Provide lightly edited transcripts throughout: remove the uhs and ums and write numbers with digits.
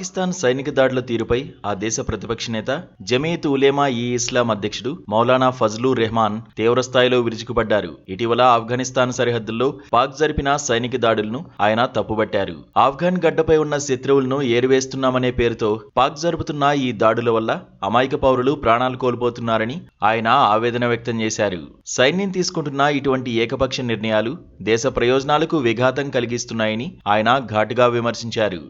పాకిస్తాన్ సైనిక దాడుల తీరుపై ఆ దేశ ప్రతిపక్ష నేత జమీయత్ ఉలేమా ఈ ఇస్లాం అధ్యక్షుడు మౌలానా ఫజ్లుర్ రెహమాన్ తీవ్రస్థాయిలో విరుచుకుపడ్డారు. ఇటీవల ఆఫ్ఘనిస్తాన్ సరిహద్దుల్లో పాక్ జరిపిన సైనిక దాడులను ఆయన తప్పుబట్టారు. ఆఫ్ఘన్ గడ్డపై ఉన్న శత్రువులను ఏరివేస్తున్నామనే పేరుతో పాక్ జరుపుతున్న ఈ దాడుల వల్ల అమాయక పౌరులు ప్రాణాలు కోల్పోతున్నారని ఆయన ఆవేదన వ్యక్తం చేశారు. సైన్యం తీసుకుంటున్న ఇటువంటి ఏకపక్ష నిర్ణయాలు దేశ ప్రయోజనాలకు విఘాతం కలిగిస్తున్నాయని ఆయన ఘాటుగా విమర్శించారు.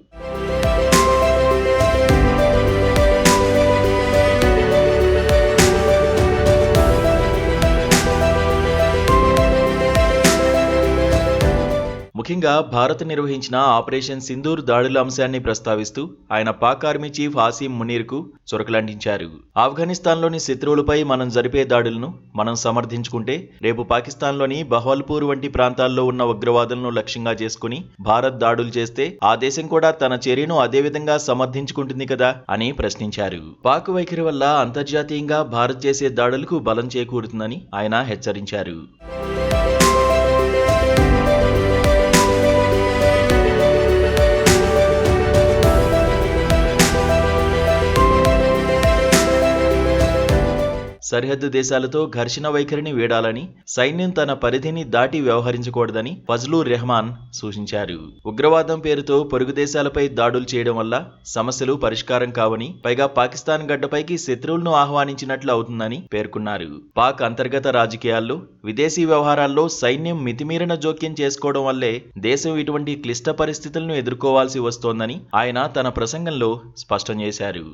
ముఖ్యంగా భారత్ నిర్వహించిన ఆపరేషన్ సింధూర్ దాడుల అంశాన్ని ప్రస్తావిస్తూ ఆయన పాక్ ఆర్మీ చీఫ్ ఆసిమ్ మునీర్కు చురకలంటించారు. ఆఫ్ఘనిస్తాన్లోని శత్రువులపై మనం జరిపే దాడులను మనం సమర్థించుకుంటే రేపు పాకిస్తాన్లోని బహవల్పూర్ వంటి ప్రాంతాల్లో ఉన్న ఉగ్రవాదులను లక్ష్యంగా చేసుకుని భారత్ దాడులు చేస్తే ఆ దేశం కూడా తన చర్యను అదేవిధంగా సమర్థించుకుంటుంది కదా అని ప్రశ్నించారు. పాక్ వైఖరి వల్ల అంతర్జాతీయంగా భారత్ చేసే దాడులకు బలం చేకూరుతుందని ఆయన హెచ్చరించారు. సరిహద్దు దేశాలతో ఘర్షణ వైఖరిని వీడాలని, సైన్యం తన పరిధిని దాటి వ్యవహరించకూడదని ఫజ్లుర్ రెహమాన్ సూచించారు. ఉగ్రవాదం పేరుతో పొరుగు దేశాలపై దాడులు చేయడం వల్ల సమస్యలు పరిష్కారం కావని, పైగా పాకిస్తాన్ గడ్డపైకి శత్రువులను ఆహ్వానించినట్లు అవుతుందని పేర్కొన్నారు. పాక్ అంతర్గత రాజకీయాల్లో, విదేశీ వ్యవహారాల్లో సైన్యం మితిమీరిన జోక్యం చేసుకోవడం వల్లే దేశం ఇటువంటి క్లిష్ట పరిస్థితులను ఎదుర్కోవాల్సి వస్తోందని ఆయన తన ప్రసంగంలో స్పష్టం చేశారు.